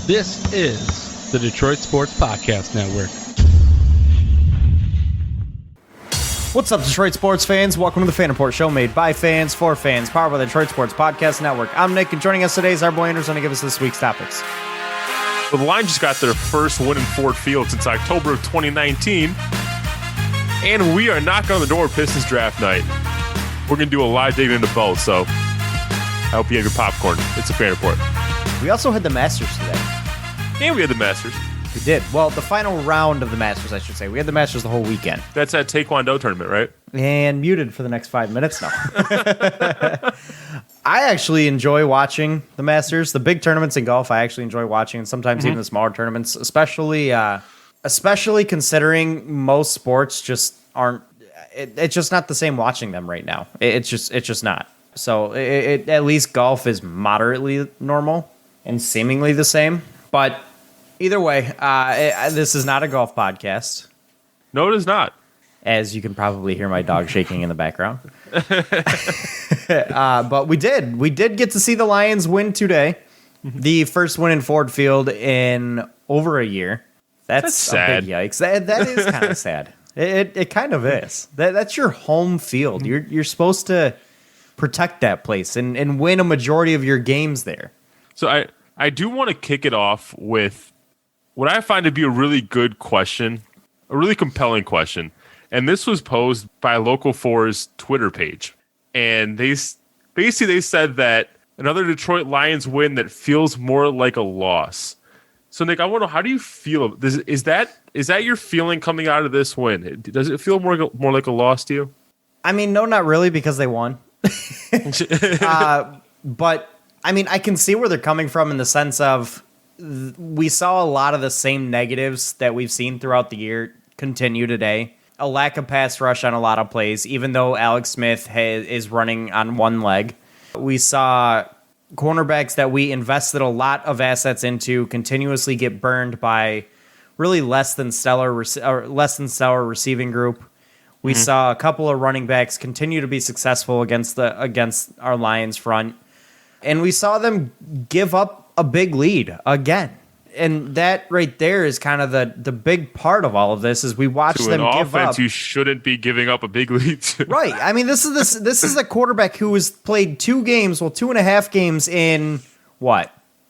This is the Detroit Sports Podcast Network. What's up, Detroit sports fans? Welcome to the Fan Report Show, made by fans for fans, powered by the Detroit Sports Podcast Network. I'm Nick, and joining us today is our boy Andrew's going to give us this week's topics. Well, the Lions just got their first win in Ford Field since October of 2019, and we are knocking on the door of Pistons draft night. We're going to do a live digging into both, so I hope you have your popcorn. It's a Fan Report. We also had the Masters today. And we had the Masters. We did. Well, the final round of the Masters, I should say. We had the Masters the whole weekend. That's that Taekwondo tournament, right? And muted for the next 5 minutes now. I actually enjoy watching the Masters. The big tournaments in golf, I actually enjoy watching, and sometimes even the smaller tournaments, especially considering most sports just aren't. It's just not the same watching them right now. It's just not. So at least golf is moderately normal and seemingly the same. But either way, this is not a golf podcast. No, it is not. As you can probably hear my dog shaking in the background. But we did get to see the Lions win today. The first win in Ford Field in over a year. That's sad. A big yikes. That is kind of sad. It kind of is. That's your home field. You're supposed to protect that place and win a majority of your games there. So I do want to kick it off with what I find to be a really good question, a really compelling question. And this was posed by Local 4's Twitter page. And they said that another Detroit Lions win that feels more like a loss. So, Nick, I want to know, how do you feel? Is that your feeling coming out of this win? Does it feel more like a loss to you? I mean, no, not really, because they won. But, I mean, I can see where they're coming from in the sense of we saw a lot of the same negatives that we've seen throughout the year continue today. A lack of pass rush on a lot of plays, even though Alex Smith is running on one leg. We saw cornerbacks that we invested a lot of assets into continuously get burned by really less than stellar receiving group. We saw a couple of running backs continue to be successful against our Lions front, and we saw them give up a big lead again. And that right there is kind of the big part of all of this is we watch them give up. To an offense, you shouldn't be giving up a big lead to. Right. I mean, this is a quarterback who has played 2.5 games in,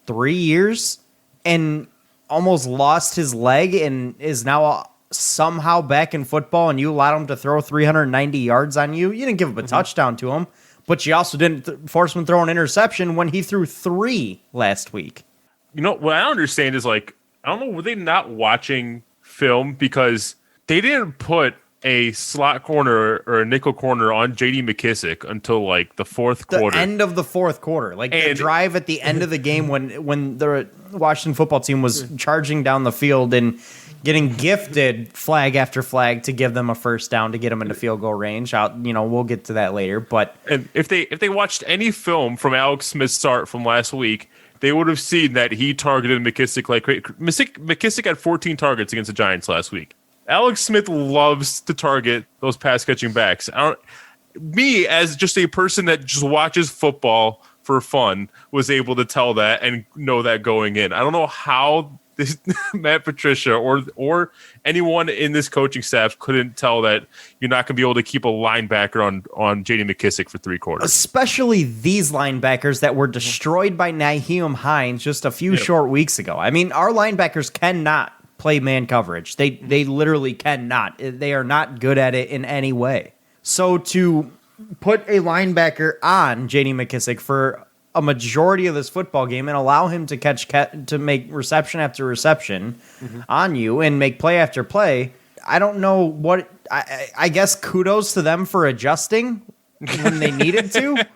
3 years? And almost lost his leg and is now somehow back in football, and you allowed him to throw 390 yards on you. You didn't give up a touchdown to him, but you also didn't force him to throw an interception when he threw 3 last week. You know, what I don't understand is, I don't know, were they not watching film? Because they didn't put a slot corner or a nickel corner on J.D. McKissick until, the fourth quarter. The end of the fourth quarter. The drive at the end of the game when the Washington football team was charging down the field and getting gifted flag after flag to give them a first down to get them into field goal range. We'll get to that later. And if they watched any film from Alex Smith's start from last week, they would have seen that he targeted McKissick like crazy. McKissick had 14 targets against the Giants last week. Alex Smith loves to target those pass-catching backs. Me, as just a person that just watches football for fun, was able to tell that and know that going in. I don't know how this Matt Patricia or anyone in this coaching staff couldn't tell that you're not going to be able to keep a linebacker on J.D. McKissick for 3 quarters. Especially these linebackers that were destroyed by Nyheim Hines just a few short weeks ago. I mean, our linebackers cannot play man coverage. They literally cannot. They are not good at it in any way. So to put a linebacker on J.D. McKissick for a majority of this football game and allow him to make reception after reception on you and make play after play, I don't know what. I guess kudos to them for adjusting when they needed to.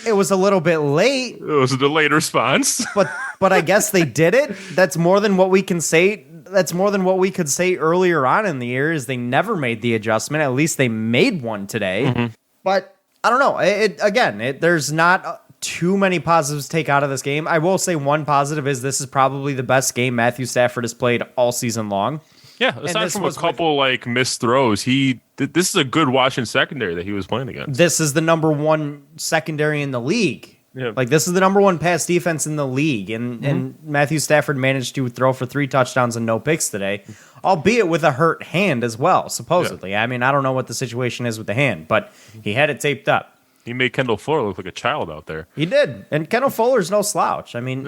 It was a little bit late. It was a delayed response, but I guess they did it. That's more than what we can say. That's more than what we could say earlier on in the year. Is they never made the adjustment. At least they made one today. But I don't know. There's not too many positives to take out of this game. I will say one positive is this is probably the best game Matthew Stafford has played all season long. Yeah, aside from a couple missed throws, this is a good Washington secondary that he was playing against. This is the number 1 secondary in the league Yeah. Like, this is the number one pass defense in the league, and Matthew Stafford managed to throw for 3 touchdowns and no picks today, albeit with a hurt hand as well, supposedly. I mean, I don't know what the situation is with the hand, but he had it taped up. He made Kendall Fuller look like a child out there. He did, and Kendall Fuller's no slouch. I mean,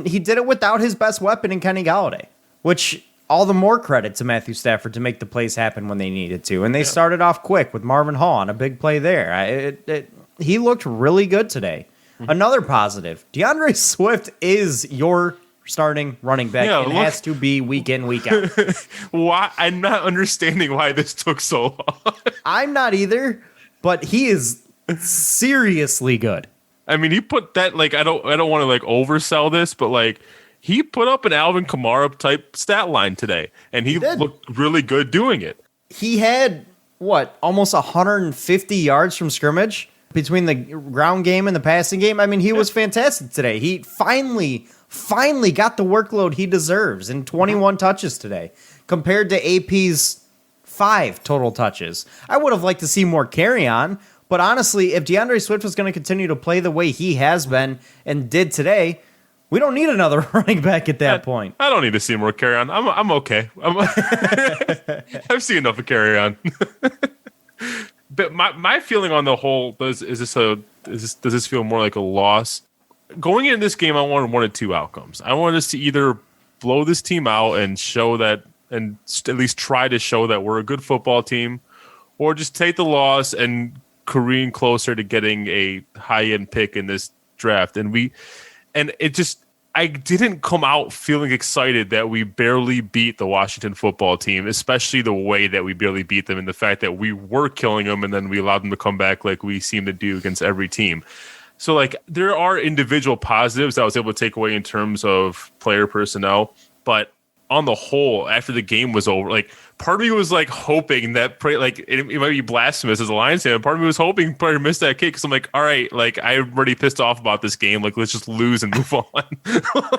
he did it without his best weapon in Kenny Galladay, which all the more credit to Matthew Stafford to make the plays happen when they needed to. And they started off quick with Marvin Hall on a big play there. He looked really good today. Another positive, DeAndre Swift is your starting running back. It has to be week in, week out. Why? I'm not understanding why this took so long. I'm not either, but he is seriously good. I mean, he put that, like, I don't want to like oversell this, but like he put up an Alvin Kamara type stat line today, and he looked really good doing it. He had almost 150 yards from scrimmage between the ground game and the passing game. I mean, he was fantastic today. He finally got the workload he deserves in 21 touches today compared to AP's 5 total touches. I would have liked to see more carry on. But honestly, if DeAndre Swift was going to continue to play the way he has been and did today, we don't need another running back at that point. I don't need to see more carry on. I'm okay. I've seen enough of carry on. But my feeling on the whole does this feel more like a loss? Going into this game, I wanted one of 2 outcomes. I wanted us to either blow this team out and show that, and at least try to show that we're a good football team, or just take the loss and careen closer to getting a high-end pick in this draft. I didn't come out feeling excited that we barely beat the Washington football team, especially the way that we barely beat them, and the fact that we were killing them and then we allowed them to come back like we seem to do against every team. So like there are individual positives that I was able to take away in terms of player personnel, but on the whole, after the game was over, like part of me was like hoping that it might be blasphemous as a Lions fan. Part of me was hoping Prater missed that kick because I'm like, all right, like I'm already pissed off about this game. Like let's just lose and move on.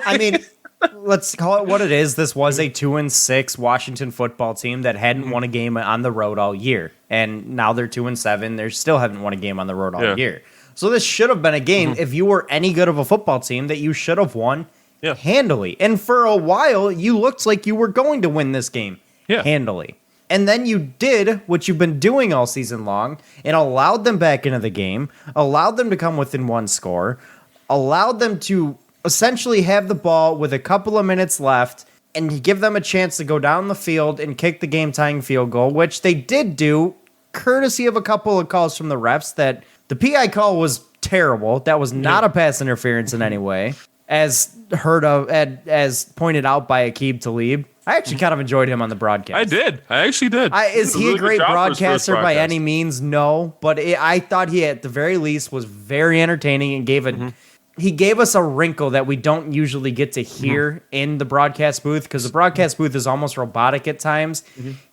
I mean, let's call it what it is. This was a 2-6 Washington football team that hadn't won a game on the road all year, and now they're 2-7. They still haven't won a game on the road all year. So this should have been a game, if you were any good of a football team, that you should have won handily. And for a while, you looked like you were going to win this game handily. And then you did what you've been doing all season long and allowed them back into the game, allowed them to come within 1 score, allowed them to essentially have the ball with a couple of minutes left and give them a chance to go down the field and kick the game-tying field goal, which they did do, courtesy of a couple of calls from the refs. That the PI call was terrible. That was not a pass interference in any way. As pointed out by Aqib Talib. I actually kind of enjoyed him on the broadcast. I did. I actually did. Is he a great broadcaster by any means? No. But I thought he, at the very least, was very entertaining and he gave us a wrinkle that we don't usually get to hear in the broadcast booth, because the broadcast booth is almost robotic at times.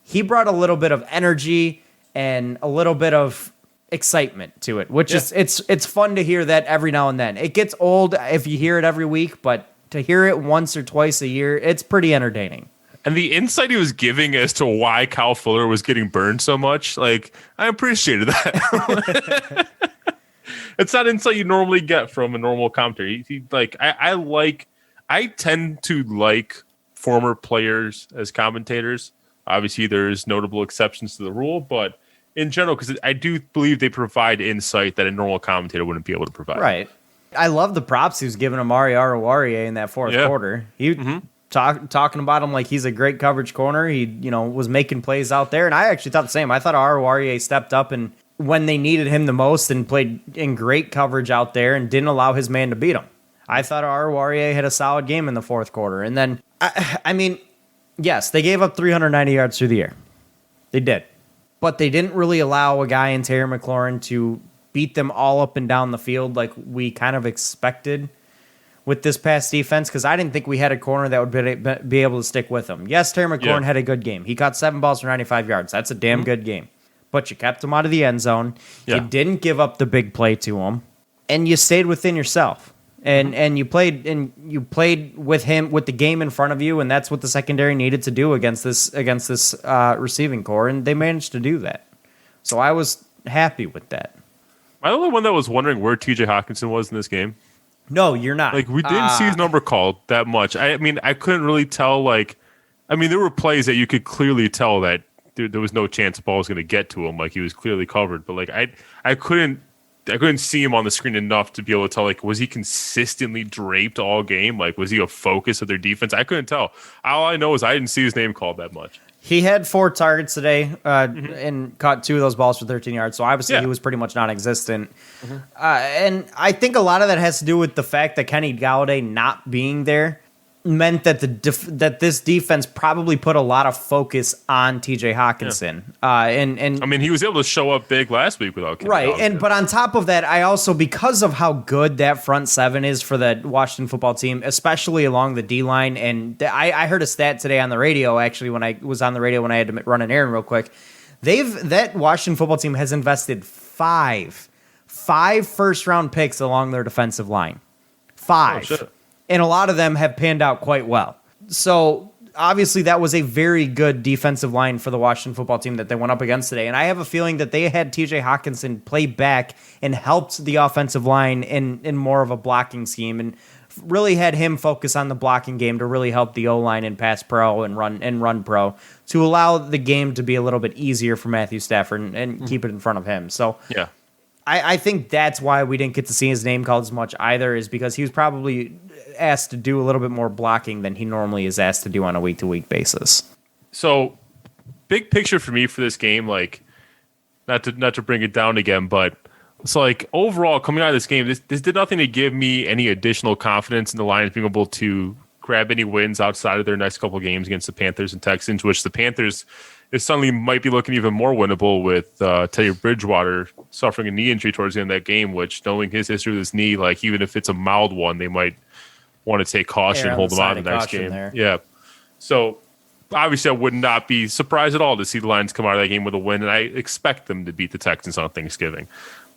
He brought a little bit of energy and a little bit of excitement to it, which is it's fun to hear that every now and then. It gets old if you hear it every week, but to hear it once or twice a year, it's pretty entertaining. And the insight he was giving as to why Kyle Fuller was getting burned so much, like, I appreciated that. It's not insight you normally get from a normal commentator. I tend to like former players as commentators. Obviously, there's notable exceptions to the rule, but in general, because I do believe they provide insight that a normal commentator wouldn't be able to provide. Right. I love the props he was giving Amari Oruwariye in that fourth quarter. He talking about him like he's a great coverage corner. He was making plays out there, and I actually thought the same. I thought Oruwariye stepped up and when they needed him the most and played in great coverage out there and didn't allow his man to beat him. I thought Oruwariye had a solid game in the fourth quarter. And then, I mean, yes, they gave up 390 yards through the air. They did. But they didn't really allow a guy in Terry McLaurin to beat them all up and down the field like we kind of expected with this past defense, because I didn't think we had a corner that would be able to stick with them. Yes, Terry McLaurin had a good game. He caught 7 balls for 95 yards. That's a damn good game. But you kept him out of the end zone. You didn't give up the big play to him, and you stayed within yourself. And you played with him with the game in front of you, and that's what the secondary needed to do against this receiving core, and they managed to do that. So I was happy with that. Am I the only one that was wondering where TJ Hawkinson was in this game? No, you're not. Like, we didn't see his number called that much. I mean, I couldn't really tell, like, I mean, there were plays that you could clearly tell that there was no chance the ball was going to get to him. Like, he was clearly covered. But, like, I couldn't see him on the screen enough to be able to tell, like, was he consistently draped all game? Like, was he a focus of their defense? I couldn't tell. All I know is I didn't see his name called that much. He had 4 targets today and caught 2 of those balls for 13 yards. So obviously he was pretty much non-existent. And I think a lot of that has to do with the fact that Kenny Golladay not being there meant that that this defense probably put a lot of focus on TJ Hawkinson. And I mean, he was able to show up big last week without Kenny right. Golladay. But on top of that, I also, because of how good that front seven is for the Washington football team, especially along the D line, and I heard a stat today on the radio, actually, when I was on the radio when I had to run an errand real quick. That Washington football team has invested five first-round picks along their defensive line. 5. Oh, shit. And a lot of them have panned out quite well. So obviously that was a very good defensive line for the Washington football team that they went up against today. And I have a feeling that they had TJ Hawkinson play back and helped the offensive line in more of a blocking scheme and really had him focus on the blocking game to really help the O-line and pass pro and run pro to allow the game to be a little bit easier for Matthew Stafford and keep it in front of him. So Yeah. I think that's why we didn't get to see his name called as much either, is because he was probably asked to do a little bit more blocking than he normally is asked to do on a week-to-week basis. So, big picture for me for this game, like, not to bring it down again, but it's like overall coming out of this game, this did nothing to give me any additional confidence in the Lions being able to grab any wins outside of their next couple of games against the Panthers and Texans, which the Panthers is suddenly might be looking even more winnable with Teddy Bridgewater suffering a knee injury towards the end of that game, which, knowing his history with his knee, like, even if it's a mild one, they might want to take caution and hold them out in the next game. There. Yeah. So obviously I would not be surprised at all to see the Lions come out of that game with a win, and I expect them to beat the Texans on Thanksgiving.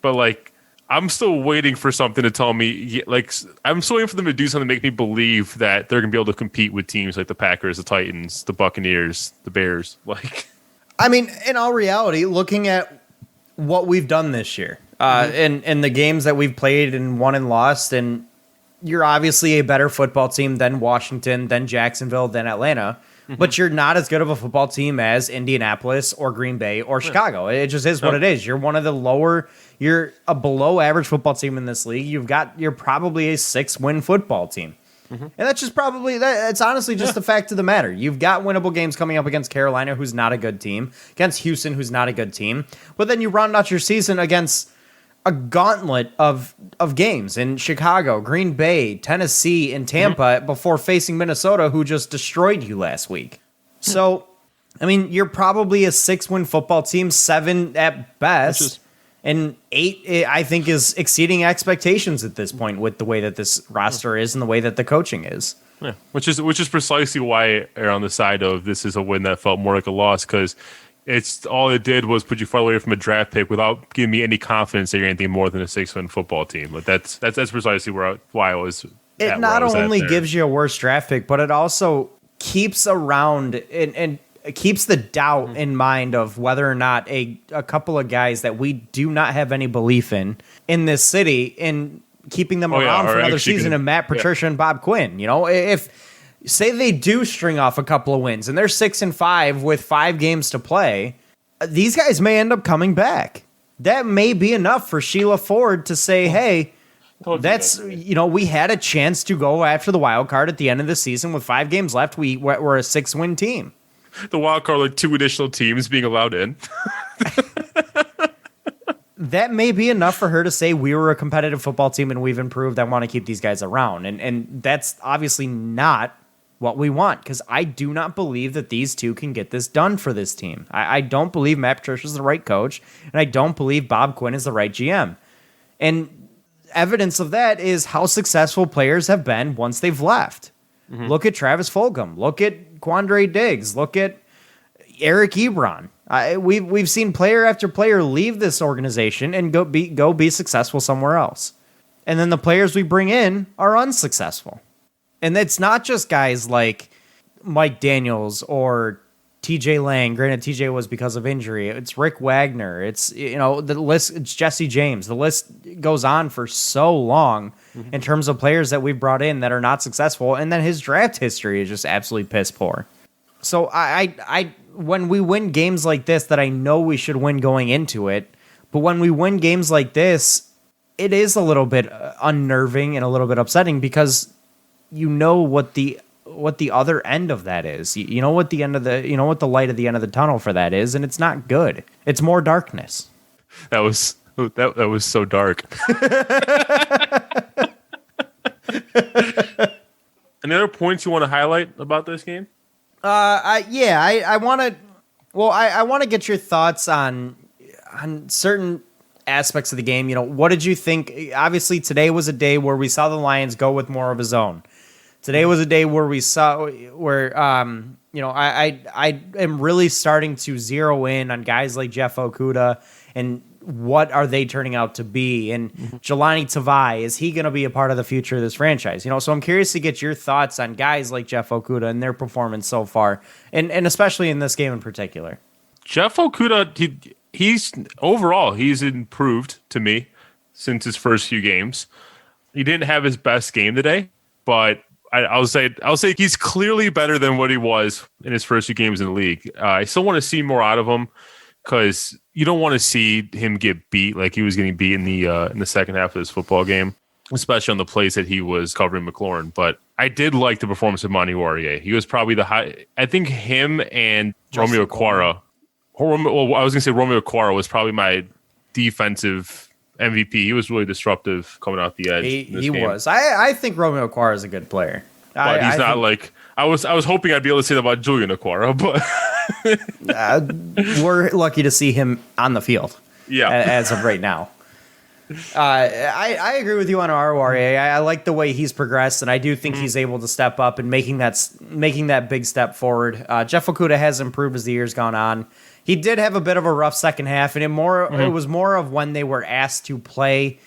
But, like, I'm still waiting for something to tell me, like, I'm still waiting for them to do something to make me believe that they're going to be able to compete with teams like the Packers, the Titans, the Buccaneers, the Bears. Like, I mean, in all reality, looking at what we've done this year, in the games that we've played and won and lost, and you're obviously a better football team than Washington, than Jacksonville, than Atlanta, but you're not as good of a football team as Indianapolis or Green Bay or Chicago. It just is what it is. You're one of the lower, you're a below average football team in this league. You're probably a 6-win football team. And that's just probably, it's honestly just the fact of the matter. You've got winnable games coming up against Carolina, who's not a good team, against Houston, who's not a good team. But then you round out your season against a gauntlet of games in Chicago, Green Bay, Tennessee, and Tampa before facing Minnesota, who just destroyed you last week. So, I mean, you're probably a 6-win football team, 7 at best, and 8, I think, is exceeding expectations at this point with the way that this roster is and the way that the coaching is. Yeah, which is precisely why I err on the side of this is a win that felt more like a loss, because it's all it did was put you far away from a draft pick without giving me any confidence that you're anything more than a 6-win football team. But that's precisely why I was. It not only gives you a worse draft pick, but it also keeps around and keeps the doubt in mind of whether or not a couple of guys that we do not have any belief in this city, in keeping them around for another season, and Matt Patricia and Bob Quinn. You know, if say they do string off a couple of wins and they're 6-5 with 5 games to play, these guys may end up coming back. That may be enough for Sheila Ford to say, hey, that's, we had a chance to go after the wild card at the end of the season with 5 games left. We're a 6-win team. The wild card, like 2 additional teams being allowed in. That may be enough for her to say we were a competitive football team and we've improved. I want to keep these guys around. And that's obviously not what we want, because I do not believe that these two can get this done for this team. I don't believe Matt Patricia is the right coach, and I don't believe Bob Quinn is the right GM. And evidence of that is how successful players have been once they've left. Look at Travis Fulgham. Look at Quandre Diggs. Look at Eric Ebron. We've seen player after player leave this organization and go be successful somewhere else. And then the players we bring in are unsuccessful. And it's not just guys like Mike Daniels or TJ Lang. Granted, TJ was because of injury. It's Rick Wagner. It's, the list, it's Jesse James. The list goes on for so long in terms of players that we've brought in that are not successful. And then his draft history is just absolutely piss poor. So I when we win games like this that I know we should win going into it, but when we win games like this, it is a little bit unnerving and a little bit upsetting because you know what the other end of that is. You know what what the light at the end of the tunnel for that is, and it's not good. It's more darkness. That was so dark. Any other points you want to highlight about this game? I want to get your thoughts on certain aspects of the game. What did you think? Obviously, today was a day where we saw the Lions go with more of a zone. Today was a day where I am really starting to zero in on guys like Jeff Okudah and what are they turning out to be? And Jelani Tavai, is he going to be a part of the future of this franchise? So I'm curious to get your thoughts on guys like Jeff Okudah and their performance so far, and especially in this game in particular. Jeff Okudah, he's improved to me since his first few games. He didn't have his best game today, but I'll say he's clearly better than what he was in his first few games in the league. I still want to see more out of him because you don't want to see him get beat like he was getting beat in the second half of this football game, especially on the plays that he was covering McLaurin. But I did like the performance of Monty Warrior. He was probably I think him and Romeo Okwara. Well, I was going to say Romeo Okwara was probably my defensive MVP. He was really disruptive coming off the edge. He was. I think Romeo Okwara is a good player. But he's not like I was hoping I'd be able to say that about Julian Okwara, but we're lucky to see him on the field. Yeah, as of right now. I agree with you on RORA. I like the way he's progressed, and I do think he's able to step up and making that big step forward. Jeff Okudah has improved as the year's gone on. He did have a bit of a rough second half, and it was more of when they were asked to play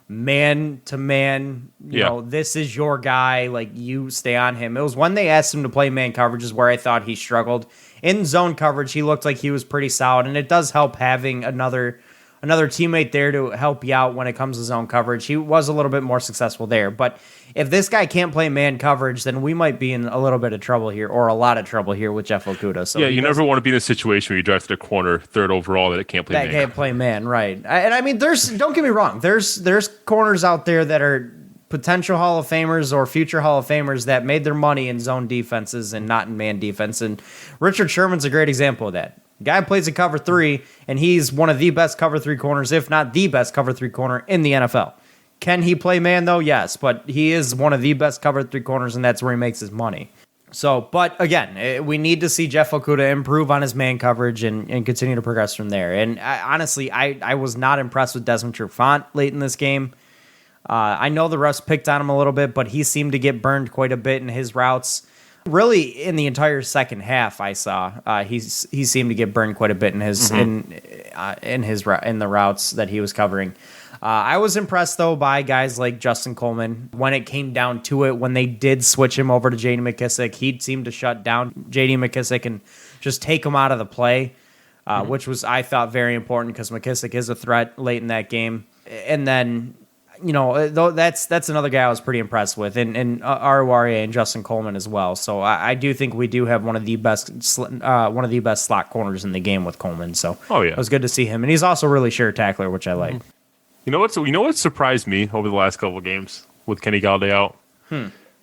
man to man. You know, this is your guy. Like, you stay on him. It was when they asked him to play man coverages where I thought he struggled. In zone coverage, he looked like he was pretty solid, and it does help having another teammate there to help you out when it comes to zone coverage. He was a little bit more successful there. But if this guy can't play man coverage, then we might be in a little bit of trouble here, or a lot of trouble here with Jeff Okudah. So you never want to be in a situation where you drafted a corner third overall that can't play man. That can't play man, right. And I mean, don't get me wrong. There's corners out there that are potential Hall of Famers or future Hall of Famers that made their money in zone defenses and not in man defense. And Richard Sherman's a great example of that. Guy plays a cover three, and he's one of the best cover three corners, if not the best cover three corner in the NFL. Can he play man, though? Yes, but he is one of the best cover three corners, and that's where he makes his money. So, but again, we need to see Jeff Okudah improve on his man coverage and continue to progress from there. And honestly, I was not impressed with Desmond Trufant late in this game. I know the refs picked on him a little bit, but he seemed to get burned quite a bit in his routes. Really, in the entire second half, I saw he seemed to get burned quite a bit in his in the routes that he was covering. I was impressed though by guys like Justin Coleman when it came down to it. When they did switch him over to J.D. McKissic, he seemed to shut down J.D. McKissic and just take him out of the play, which was, I thought, very important because McKissic is a threat late in that game. And then, that's another guy I was pretty impressed with, and Aruaria and Justin Coleman as well. So I do think we do have one of the best slot corners in the game with Coleman. So it was good to see him, and he's also a really sure tackler, which I like. You know what surprised me over the last couple of games with Kenny Galladay out?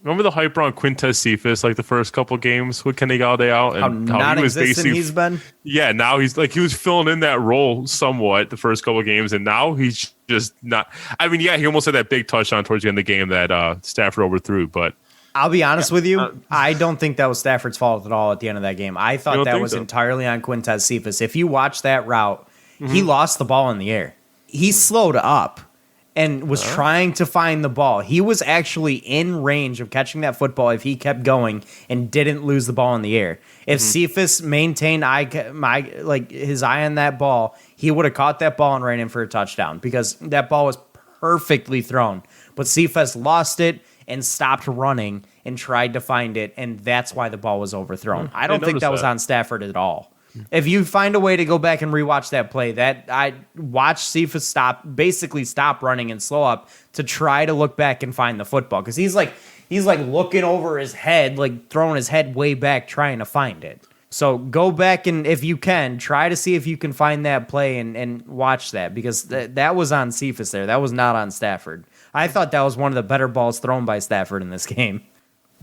Remember the hype around Quintez Cephas, like the first couple of games with Kenny Galladay out, and how non-existent he's been. Yeah, now he was filling in that role somewhat the first couple of games, and now he's just not. I mean, he almost had that big touchdown towards the end of the game that Stafford overthrew, but I'll be honest with you, I don't think that was Stafford's fault at all at the end of that game. I thought that was entirely on Quintez Cephas. If you watch that route, he lost the ball in the air. He slowed up and was trying to find the ball. He was actually in range of catching that football if he kept going and didn't lose the ball in the air. If Cephas maintained his eye on that ball, he would have caught that ball and ran in for a touchdown because that ball was perfectly thrown. But Cephas lost it and stopped running and tried to find it, and that's why the ball was overthrown. I don't think that was on Stafford at all. If you find a way to go back and rewatch that play, that I watch Cephas stop running and slow up to try to look back and find the football, because he's like looking over his head, like throwing his head way back trying to find it. So go back and, if you can, try to see if you can find that play and watch that, because that was on Cephas there. That was not on Stafford. I thought that was one of the better balls thrown by Stafford in this game.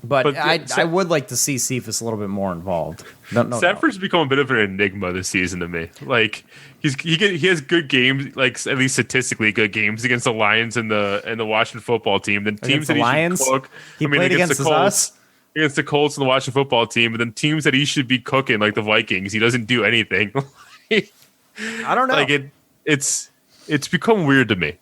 But I would like to see Cephas a little bit more involved. Stafford's become a bit of an enigma this season to me. Like he has good games, like at least statistically good games against the Lions and the Washington football team. Then teams that he should cook. He played against the Colts. Against the Colts and the Washington football team, but then teams that he should be cooking, like the Vikings, he doesn't do anything. I don't know. Like it's become weird to me.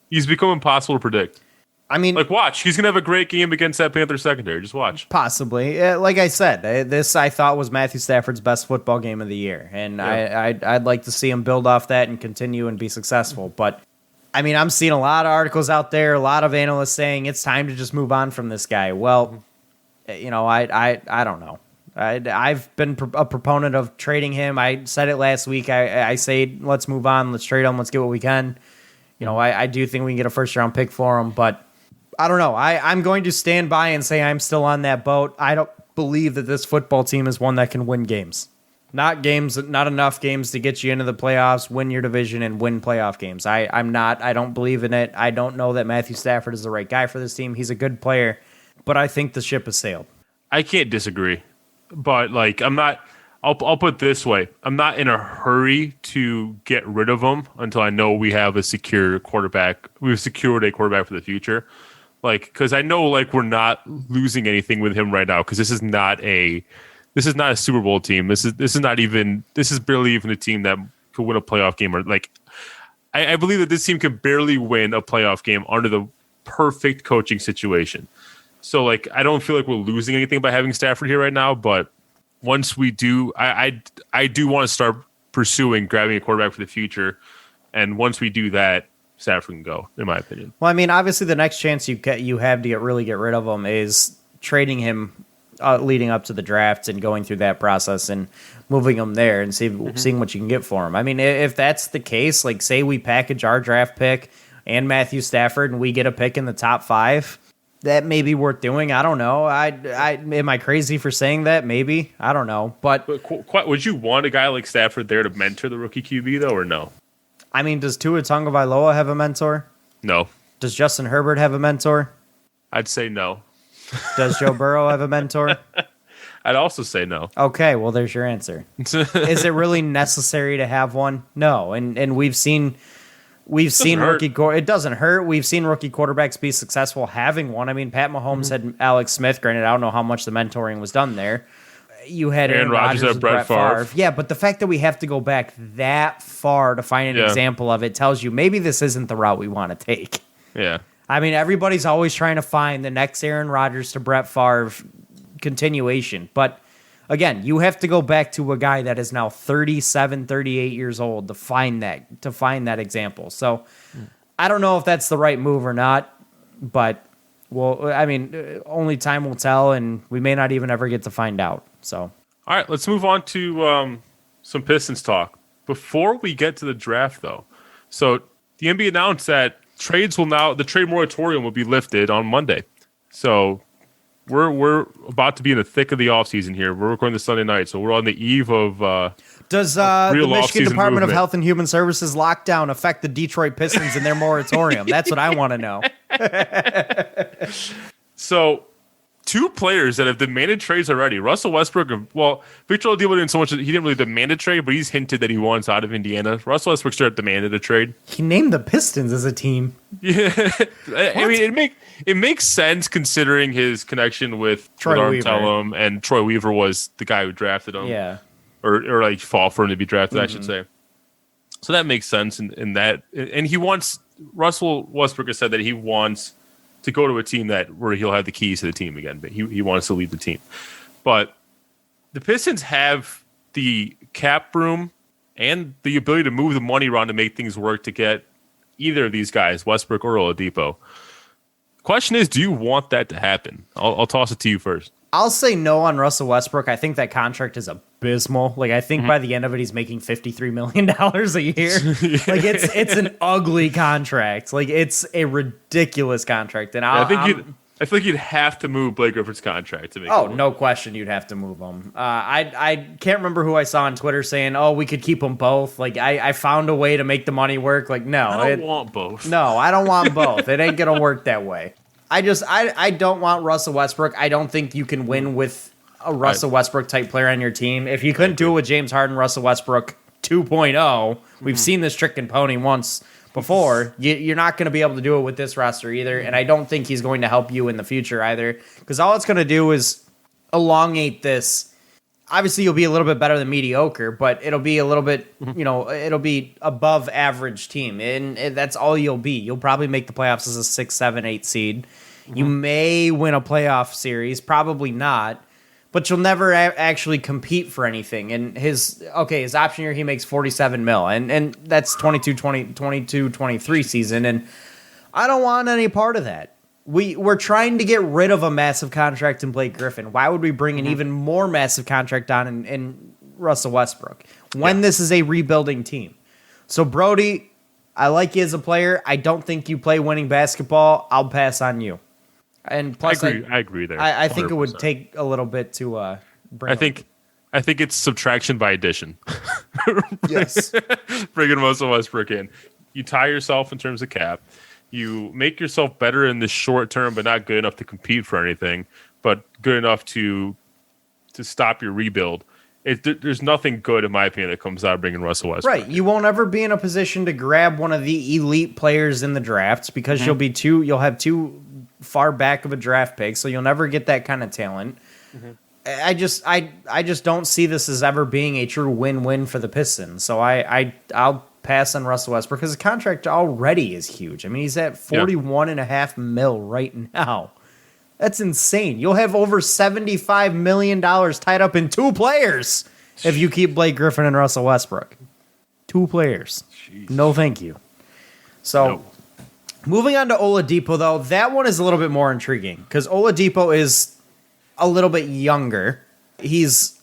He's become impossible to predict. I mean, like, watch. He's gonna have a great game against that Panther secondary. Just watch. Possibly. Like I said, this I thought was Matthew Stafford's best football game of the year, and I'd like to see him build off that and continue and be successful. But I mean, I'm seeing a lot of articles out there, a lot of analysts saying it's time to just move on from this guy. Well, you know, I don't know. I've been a proponent of trading him. I said it last week. I say let's move on, let's trade him, let's get what we can. You know, I do think we can get a first-round pick for him, but I don't know. I'm going to stand by and say I'm still on that boat. I don't believe that this football team is one that can win games. Not enough games to get you into the playoffs, win your division, and win playoff games. I don't believe in it. I don't know that Matthew Stafford is the right guy for this team. He's a good player, but I think the ship has sailed. I can't disagree, but like I'll put it this way. I'm not in a hurry to get rid of him until I know we have a secure quarterback. We've secured a quarterback for the future. Like, because I know like we're not losing anything with him right now, because this is not a Super Bowl team. This is barely even a team that could win a playoff game. Or like, I believe that this team could barely win a playoff game under the perfect coaching situation. So like, I don't feel like we're losing anything by having Stafford here right now. But once we do, I do want to start pursuing grabbing a quarterback for the future. And once we do that, Stafford can go, in my opinion. Well, I mean, obviously the next chance you have to get rid of him is trading him leading up to the draft and going through that process and moving him there and seeing what you can get for him. I mean, if that's the case, like say we package our draft pick and Matthew Stafford and we get a pick in the top 5, that may be worth doing. I don't know. Am I crazy for saying that? Maybe. I don't know. But would you want a guy like Stafford there to mentor the rookie QB though, or no? I mean, does Tua Tagovailoa have a mentor? No. Does Justin Herbert have a mentor? I'd say no. Does Joe Burrow have a mentor? I'd also say no. Okay, well, there's your answer. Is it really necessary to have one? No, and we've seen rookie. It doesn't hurt. We've seen rookie quarterbacks be successful having one. I mean, Pat Mahomes had Alex Smith. Granted, I don't know how much the mentoring was done there. You had Aaron Rodgers and Brett Favre. Yeah, but the fact that we have to go back that far to find an example of it tells you maybe this isn't the route we want to take. Yeah. I mean, everybody's always trying to find the next Aaron Rodgers to Brett Favre continuation. But again, you have to go back to a guy that is now 37, 38 years old to find that example. So I don't know if that's the right move or not, but well, I mean, only time will tell, and we may not even ever get to find out. So, all right, let's move on to some Pistons talk. Before we get to the draft, though, so the NBA announced that the trade moratorium will be lifted on Monday. So we're about to be in the thick of the offseason here. We're recording this Sunday night, so we're on the eve of Does the Michigan Department movement of Health and Human Services lockdown affect the Detroit Pistons and their moratorium? That's what I want to know. So, 2 players that have demanded trades already. Russell Westbrook, Victor Oladipo didn't so much. He didn't really demand a trade, but he's hinted that he wants out of Indiana. Russell Westbrook straight up demanded a trade. He named the Pistons as a team. Yeah, I mean it makes sense considering his connection with Troy Weaver. Arm and Troy Weaver was the guy who drafted him. Yeah, or like fought for him to be drafted, I should say. So that makes sense in that. And Russell Westbrook has said that he wants to go to a team where he'll have the keys to the team again, but he wants to lead the team. But the Pistons have the cap room and the ability to move the money around to make things work to get either of these guys, Westbrook or Oladipo. Question is, do you want that to happen? I'll toss it to you first. I'll say no on Russell Westbrook. I think that contract is abysmal. Like, I think by the end of it, he's making $53 million a year. Like, it's an ugly contract. Like, it's a ridiculous contract. And I feel like you'd have to move Blake Griffin's contract to make. Oh, no question, you'd have to move him. I can't remember who I saw on Twitter saying, "Oh, we could keep them both." Like, I found a way to make the money work. Like, no, I don't want both. No, I don't want both. It ain't gonna work that way. I don't want Russell Westbrook. I don't think you can win with a Russell Westbrook type player on your team. If you couldn't do it with James Harden, Russell Westbrook 2.0, we've seen this trick and pony once before. You're not going to be able to do it with this roster either, and I don't think he's going to help you in the future either, because all it's going to do is elongate this. Obviously, you'll be a little bit better than mediocre, but it'll be a little bit, it'll be above average team, and that's all you'll be. You'll probably make the playoffs as a 6, 7, 8 seed. You may win a playoff series, probably not, but you'll never actually compete for anything. And his option year, he makes $47 million, and that's 22-23 season, and I don't want any part of that. We're trying to get rid of a massive contract in Blake Griffin. Why would we bring an even more massive contract on in Russell Westbrook when this is a rebuilding team? So, Brody, I like you as a player. I don't think you play winning basketball. I'll pass on you. And plus, I agree there. I think it would take a little bit to bring. I think it's subtraction by addition. Yes, bringing Russell Westbrook in, you tie yourself in terms of cap. You make yourself better in the short term, but not good enough to compete for anything, but good enough to stop your rebuild. There's nothing good, in my opinion, that comes out of bringing Russell Westbrook. Right. You won't ever be in a position to grab one of the elite players in the drafts because you'll have too far back of a draft pick, so you'll never get that kind of talent. I just don't see this as ever being a true win-win for the Pistons. So I'll pass on Russell Westbrook because the contract already is huge. I mean, he's at $41.5 million right now. That's insane. You'll have over $75 million tied up in 2 players if you keep Blake Griffin and Russell Westbrook. 2 players. Jeez. No, thank you. So, moving on to Oladipo, though, that one is a little bit more intriguing because Oladipo is a little bit younger. He's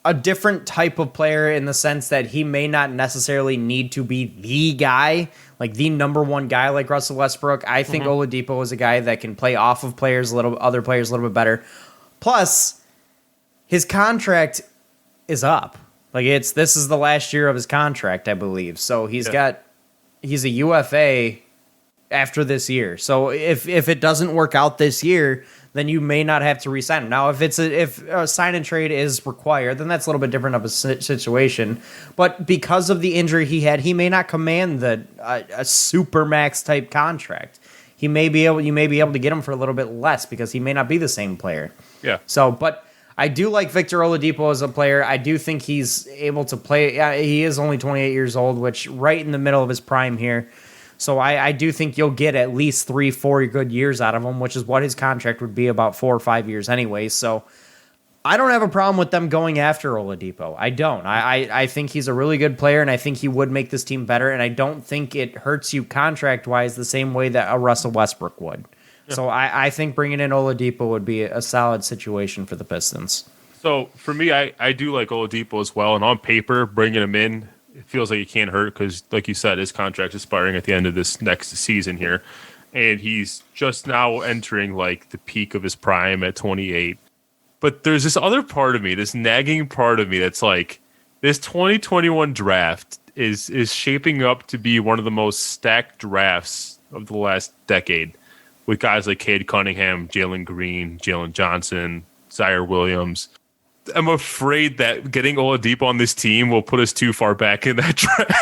a different type of player in the sense that he may not necessarily need to be the guy, like the number one guy like Russell Westbrook. I think Oladipo is a guy that can play off of other players a little bit better. Plus, his contract is up. Like this is the last year of his contract, I believe. So he's a UFA after this year. So if it doesn't work out this year, then you may not have to re-sign him. Now, if a sign and trade is required, then that's a little bit different of a situation. But because of the injury he had, he may not command a super max type contract. You may be able to get him for a little bit less because he may not be the same player. Yeah. So, but I do like Victor Oladipo as a player. I do think he's able to play. He is only 28 years old, which right in the middle of his prime here. So I do think you'll get at least 3-4 good years out of him, which is what his contract would be, about 4 or 5 years anyway. So I don't have a problem with them going after Oladipo. I don't. I think he's a really good player, and I think he would make this team better, and I don't think it hurts you contract-wise the same way that a Russell Westbrook would. Yeah. So I think bringing in Oladipo would be a solid situation for the Pistons. So for me, I do like Oladipo as well, and on paper, bringing him in, it feels like it can't hurt because, like you said, his contract is expiring at the end of this next season here. And he's just now entering like the peak of his prime at 28. But there's this other part of me, this nagging part of me that's like, this 2021 draft is shaping up to be one of the most stacked drafts of the last decade with guys like Cade Cunningham, Jalen Green, Jalen Johnson, Zaire Williams. I'm afraid that getting Oladipo on this team will put us too far back in that draft.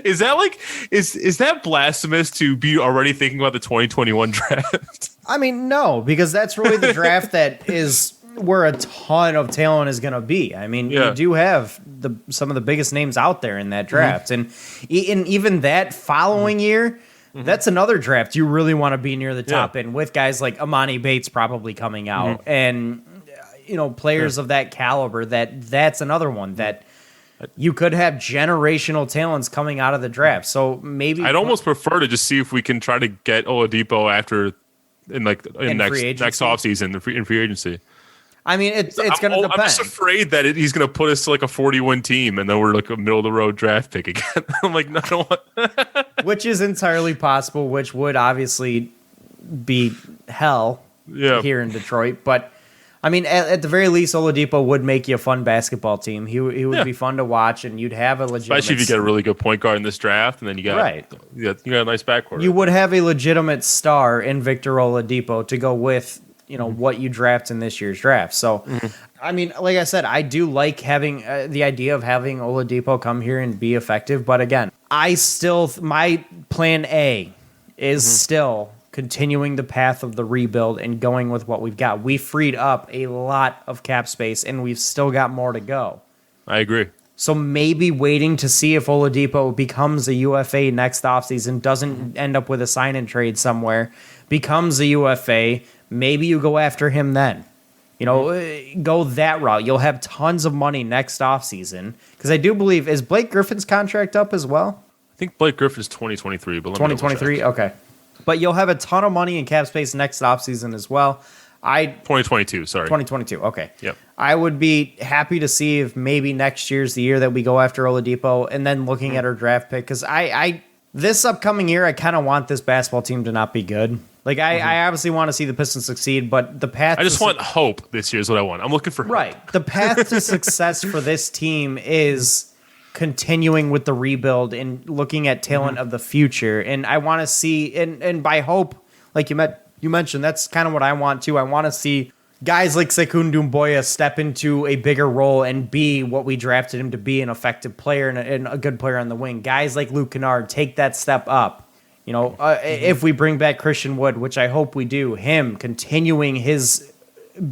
Is that blasphemous to be already thinking about the 2021 draft? I mean, no, because that's really the draft that is where a ton of talent is going to be. I mean, you do have some of the biggest names out there in that draft. And even that following year, that's another draft you really want to be near the top in, with guys like Amani Bates probably coming out and players of that caliber. That's another one that you could have generational talents coming out of the draft. So maybe I'd almost prefer to just see if we can try to get Oladipo after in next offseason in free agency. I mean, it's going to depend. I'm just afraid that he's going to put us to like a 40-win team, and then we're like a middle-of-the-road draft pick again. I'm like, no, I don't want. Which is entirely possible, which would obviously be hell here in Detroit. But, I mean, at the very least, Oladipo would make you a fun basketball team. He would be fun to watch, and you'd have a legitimate... Especially if you get a really good point guard in this draft, and then you got you got a nice backcourt. You would have a legitimate star in Victor Oladipo to go with what you draft in this year's draft. So, I mean, like I said, I do like having the idea of having Oladipo come here and be effective. But again, my plan A is still continuing the path of the rebuild and going with what we've got. We freed up a lot of cap space, and we've still got more to go. I agree. So maybe waiting to see if Oladipo becomes a UFA next offseason, doesn't end up with a sign-and-trade somewhere, becomes a UFA. Maybe you go after him then. Go that route. You'll have tons of money next offseason. Because I do believe, is Blake Griffin's contract up as well? I think Blake Griffin's 2023. But 2023? Okay. But you'll have a ton of money in cap space next offseason as well. 2022, sorry. 2022, okay. Yep. I would be happy to see if maybe next year's the year that we go after Oladipo, and then looking at our draft pick. Because this upcoming year, I kind of want this basketball team to not be good. Like, I obviously want to see the Pistons succeed, but the path... I just want hope this year is what I want. I'm looking for hope. Right. The path to success for this team is continuing with the rebuild and looking at talent of the future. And I want to see... And by hope, like you mentioned, that's kind of what I want, too. I want to see guys like Sekun Doumbouya step into a bigger role and be what we drafted him to be, an effective player and a good player on the wing. Guys like Luke Kennard take that step up. If we bring back Christian Wood, which I hope we do, him continuing his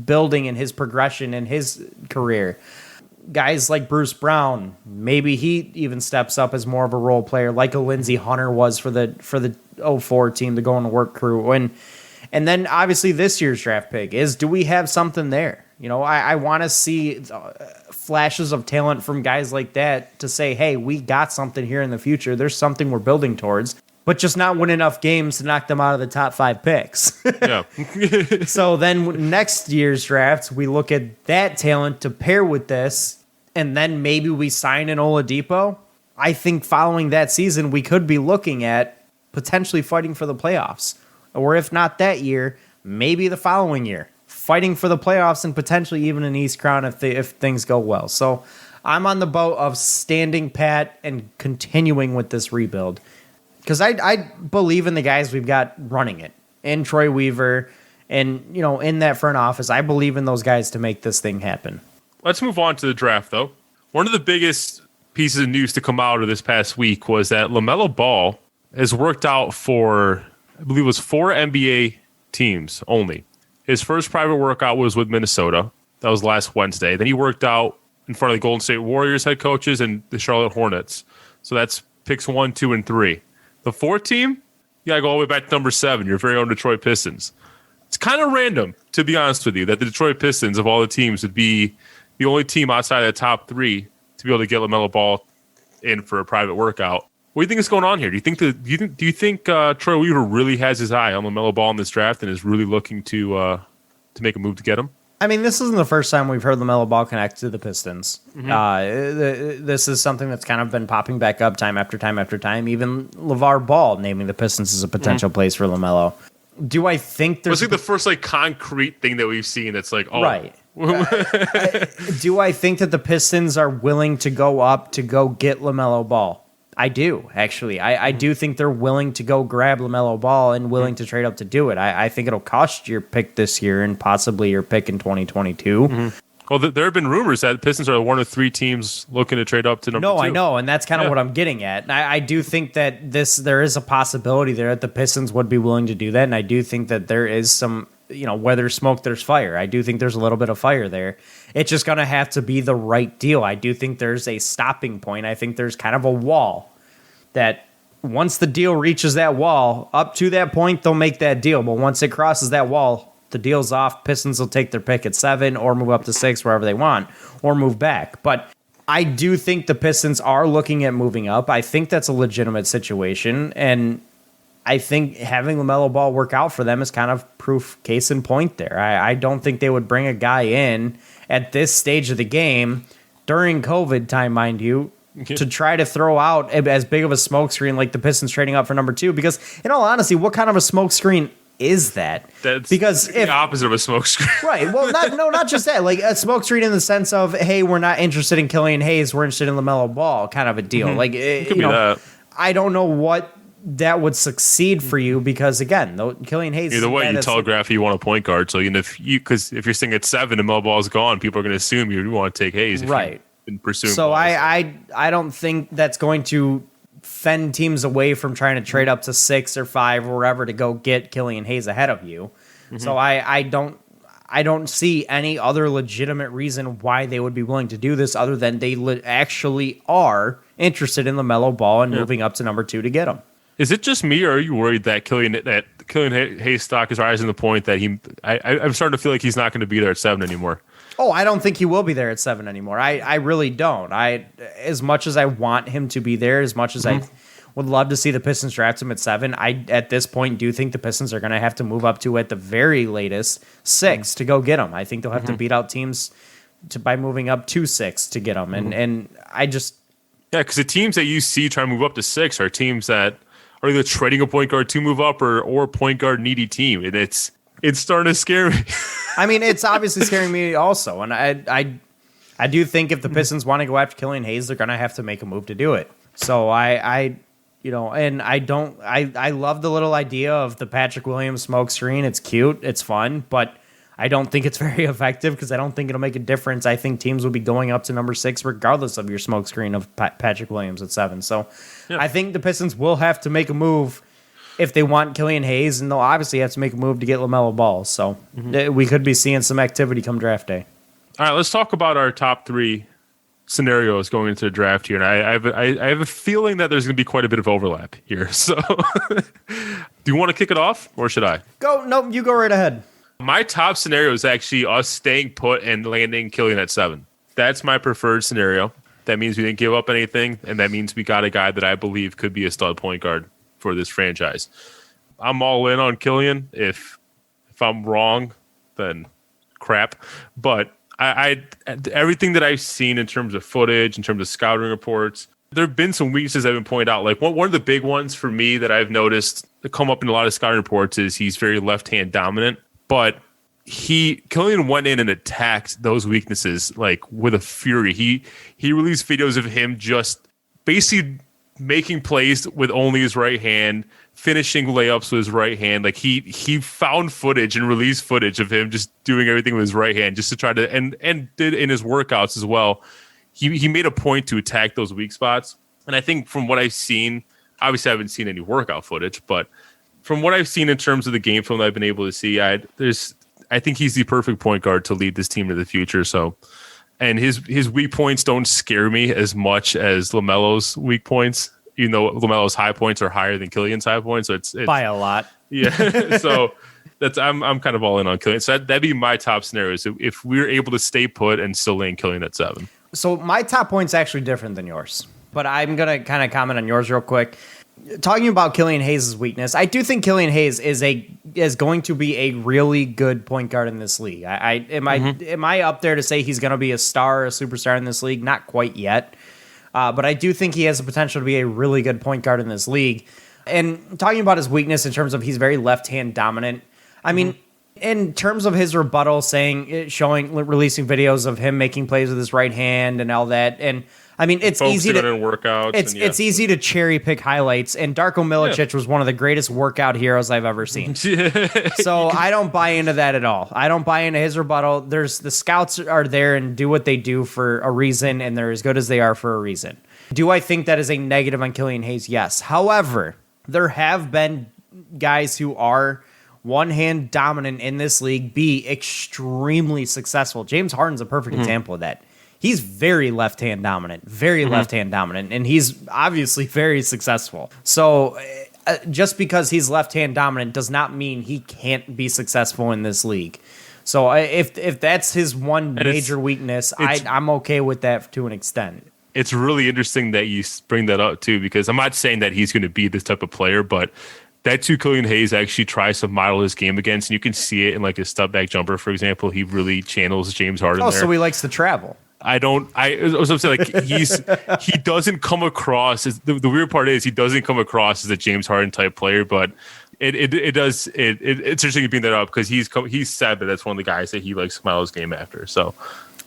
building and his progression in his career. Guys like Bruce Brown, maybe he even steps up as more of a role player, like a Lindsey Hunter was for the 04 team, the going to work crew. And then obviously this year's draft pick is, do we have something there? I want to see flashes of talent from guys like that to say, hey, we got something here in the future. There's something we're building towards. But just not win enough games to knock them out of the top 5 picks. Yeah. So then next year's draft, we look at that talent to pair with this, and then maybe we sign an Oladipo. I think following that season, we could be looking at potentially fighting for the playoffs. Or if not that year, maybe the following year. Fighting for the playoffs and potentially even an East Crown if things go well. So I'm on the boat of standing pat and continuing with this rebuild. Because I believe in the guys we've got running it, and Troy Weaver, and in that front office, I believe in those guys to make this thing happen. Let's move on to the draft, though. One of the biggest pieces of news to come out of this past week was that LaMelo Ball has worked out for, I believe it was 4 NBA teams only. His first private workout was with Minnesota. That was last Wednesday. Then he worked out in front of the Golden State Warriors head coaches and the Charlotte Hornets. So that's picks 1, 2, and 3. The 4th team, you got to go all the way back to number 7, your very own Detroit Pistons. It's kind of random, to be honest with you, that the Detroit Pistons, of all the teams, would be the only team outside of the top 3 to be able to get LaMelo Ball in for a private workout. What do you think is going on here? Do you think Troy Weaver really has his eye on LaMelo Ball in this draft and is really looking to make a move to get him? I mean, this isn't the first time we've heard LaMelo Ball connect to the Pistons. This is something that's kind of been popping back up time after time after time. Even LeVar Ball naming the Pistons as a potential place for LaMelo. Do I think there's... It's like the first concrete thing that we've seen that's like, oh... Right. Do I think that the Pistons are willing to go up to go get LaMelo Ball? I do, actually. I do think they're willing to go grab LaMelo Ball and willing to trade up to do it. I think it'll cost your pick this year and possibly your pick in 2022. Well, there have been rumors that the Pistons are one of 3 teams looking to trade up to number 2. No, I know, and that's kind of what I'm getting at. I do think that there is a possibility there that the Pistons would be willing to do that, and I do think that there is some, where there's smoke, there's fire. I do think there's a little bit of fire there. It's just going to have to be the right deal. I do think there's a stopping point. I think there's kind of a wall that once the deal reaches that wall, up to that point, they'll make that deal. But once it crosses that wall, the deal's off. Pistons will take their pick at 7 or move up to 6, wherever they want, or move back. But I do think the Pistons are looking at moving up. I think that's a legitimate situation. And I think having LaMelo Ball work out for them is kind of proof case in point there. I don't think they would bring a guy in at this stage of the game during COVID time, mind you, to try to throw out as big of a smokescreen like the Pistons trading up for number 2. Because in all honesty, what kind of a smokescreen is that? That's because the opposite of a smokescreen. Right. Well, not just that. Like a smokescreen in the sense of, hey, we're not interested in Killian Hayes, we're interested in LaMelo Ball kind of a deal. Mm-hmm. Like, It could be that. I don't know what that would succeed for you because, again, Killian Hayes. Either way, you telegraph you want a point guard. So even if you're sitting at 7 and LaMelo Ball's gone, people are going to assume you want to take Hayes. If right. Been pursuing. So balls. I don't think that's going to fend teams away from trying to trade up to 6 or 5 or wherever to go get Killian Hayes ahead of you. Mm-hmm. So I don't see any other legitimate reason why they would be willing to do this other than they actually are interested in LaMelo Ball and moving up to number 2 to get him. Is it just me, or are you worried that Killian Hayes' stock is rising to the point that I'm starting to feel like he's not going to be there at 7 anymore? Oh, I don't think he will be there at 7 anymore. I really don't. As much as I want him to be there, as much as I would love to see the Pistons draft him at 7, I at this point do think the Pistons are going to have to move up to at the very latest 6 to go get him. I think they'll have to beat out teams by moving up to 6 to get him, and I just because the teams that you see trying to move up to 6 are teams that are either trading a point guard to move up or a point guard needy team, and it's starting to scare me. I mean, it's obviously scaring me also, and I do think if the Pistons want to go after Killian Hayes, they're going to have to make a move to do it. So I love the little idea of the Patrick Williams smoke screen. It's cute, it's fun, but I don't think it's very effective because I don't think it'll make a difference. I think teams will be going up to number 6 regardless of your smoke screen of Patrick Williams at 7. So I think the Pistons will have to make a move if they want Killian Hayes, and they'll obviously have to make a move to get LaMelo Ball. So we could be seeing some activity come draft day. All right, let's talk about our top 3 scenarios going into the draft here. And I have a feeling that there's going to be quite a bit of overlap here. So do you want to kick it off, or should I? Go. No, you go right ahead. My top scenario is actually us staying put and landing Killian at 7. That's my preferred scenario. That means we didn't give up anything, and that means we got a guy that I believe could be a stud point guard for this franchise. I'm all in on Killian. If I'm wrong, then crap. But I everything that I've seen in terms of footage, in terms of scouting reports, there have been some weaknesses that have been pointed out. Like one of the big ones for me that I've noticed that come up in a lot of scouting reports is he's very left-hand dominant. But Killian went in and attacked those weaknesses like with a fury. He released videos of him just basically making plays with only his right hand, finishing layups with his right hand. Like he found footage and released footage of him just doing everything with his right hand just to try to and did in his workouts as well. He made a point to attack those weak spots. And I think from what I've seen, obviously I haven't seen any workout footage, but from what I've seen in terms of the game film that I've been able to see, I think he's the perfect point guard to lead this team to the future. So, and his weak points don't scare me as much as LaMelo's weak points, even though LaMelo's high points are higher than Killian's high points. So it's by a lot. Yeah. So I'm kind of all in on Killian. So that'd be my top scenario. So if we're able to stay put and still land Killian at 7. So my top point's actually different than yours, but I'm going to kind of comment on yours real quick. Talking about Killian Hayes' weakness, I do think Killian Hayes is going to be a really good point guard in this league. Am I up there to say he's going to be a star, a superstar in this league? Not quite yet, but I do think he has the potential to be a really good point guard in this league. And talking about his weakness in terms of he's very left-hand dominant, I mean, in terms of his rebuttal, releasing videos of him making plays with his right hand and all that, and I mean, it's easy to workouts. It's easy to cherry pick highlights, and Darko Milicic was one of the greatest workout heroes I've ever seen. So I don't buy into that at all. I don't buy into his rebuttal. The scouts are there and do what they do for a reason, and they're as good as they are for a reason. Do I think that is a negative on Killian Hayes? Yes. However, there have been guys who are one-hand dominant in this league be extremely successful. James Harden's a perfect example of that. He's very left-hand dominant, and he's obviously very successful. So just because he's left-hand dominant does not mean he can't be successful in this league. So if that's his one major weakness, I'm okay with that to an extent. It's really interesting that you bring that up, too, because I'm not saying that he's going to be this type of player, but That's who Killian Hayes actually tries to model his game against, and you can see it in like his step back jumper, for example. He really channels James Harden. Oh, there. so he likes to travel. I was gonna say, like, he doesn't come across as the weird part is he doesn't come across as a James Harden type player, but it's interesting to bring that up because he's said that that's one of the guys that he likes to model his game after. So,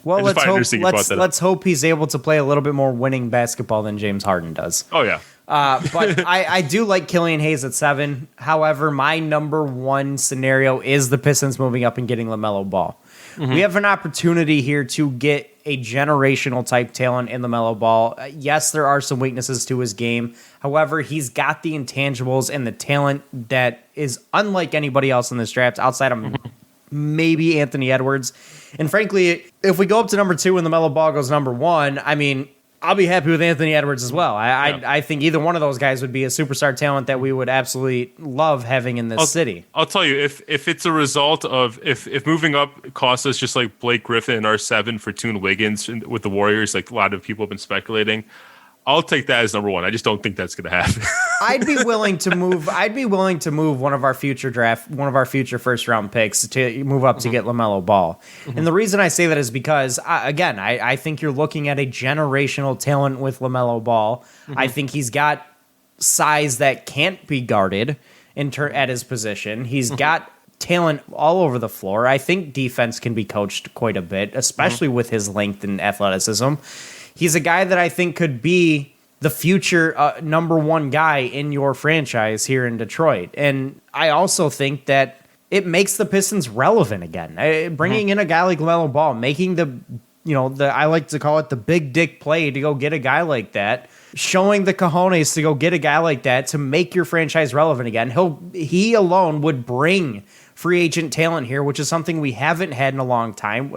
well, let's hope he's able to play a little bit more winning basketball than James Harden does. Oh yeah. But I do like Killian Hayes at 7. However, my number one scenario is the Pistons moving up and getting LaMelo Ball. Mm-hmm. We have an opportunity here to get a generational type talent in LaMelo Ball. Yes, there are some weaknesses to his game. However, he's got the intangibles and the talent that is unlike anybody else in this draft outside of maybe Anthony Edwards. And frankly, if we go up to number 2 and LaMelo Ball goes number 1, I mean, I'll be happy with Anthony Edwards as well. I think either one of those guys would be a superstar talent that we would absolutely love having in this city. I'll tell you, if it's a result of if moving up costs us just like Blake Griffin in our 7 for Toon Wiggins with the Warriors, like a lot of people have been speculating, I'll take that as number 1. I just don't think that's going to happen. I'd be willing to move one of our future first round picks to move up to get LaMelo Ball. And the reason I say that is because I think you're looking at a generational talent with LaMelo Ball. I think he's got size that can't be guarded at his position. He's got talent all over the floor. I think defense can be coached quite a bit, especially with his length and athleticism. He's a guy that I think could be the future number 1 guy in your franchise here in Detroit. And I also think that it makes the Pistons relevant again. Bringing in a guy like LaMelo Ball, making I like to call it the big dick play to go get a guy like that, showing the cojones to go get a guy like that to make your franchise relevant again. He alone would bring free agent talent here, which is something we haven't had in a long time.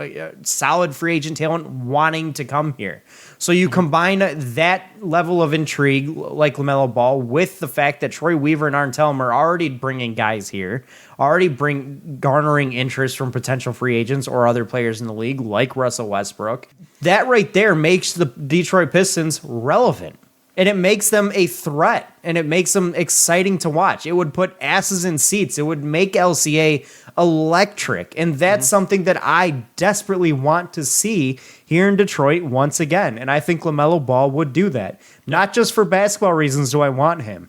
Solid free agent talent wanting to come here. So you combine that level of intrigue like LaMelo Ball with the fact that Troy Weaver and Arn Tellem are already bringing guys here, garnering interest from potential free agents or other players in the league like Russell Westbrook. That right there makes the Detroit Pistons relevant. And it makes them a threat, and it makes them exciting to watch. It would put asses in seats. It would make LCA electric, and that's something that I desperately want to see here in Detroit once again. And I think LaMelo Ball would do that. Not just for basketball reasons do I want him.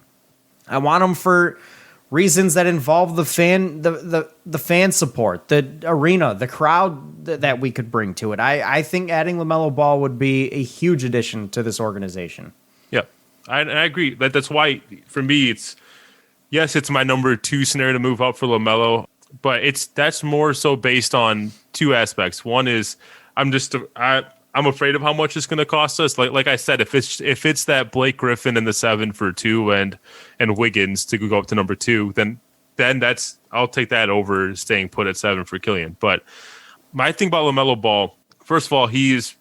I want him for reasons that involve the fan support, the arena, the crowd that we could bring to it. I think adding LaMelo Ball would be a huge addition to this organization. Yeah, I agree. That's why, for me, it's my number 2 scenario to move up for LaMelo, but that's more so based on 2 aspects. One is I'm afraid of how much it's going to cost us. Like I said, if it's that Blake Griffin in the 7 for 2 and Wiggins to go up to number 2, then I'll take that over staying put at 7 for Killian. But my thing about LaMelo Ball, first of all, he is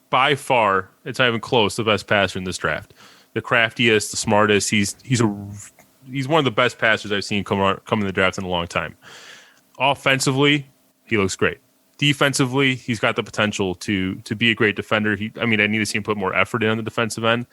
by far, it's not even close, the best passer in this draft. The craftiest, the smartest. He's one of the best passers I've seen come in the draft in a long time. Offensively, he looks great. Defensively, he's got the potential to be a great defender. I need to see him put more effort in on the defensive end.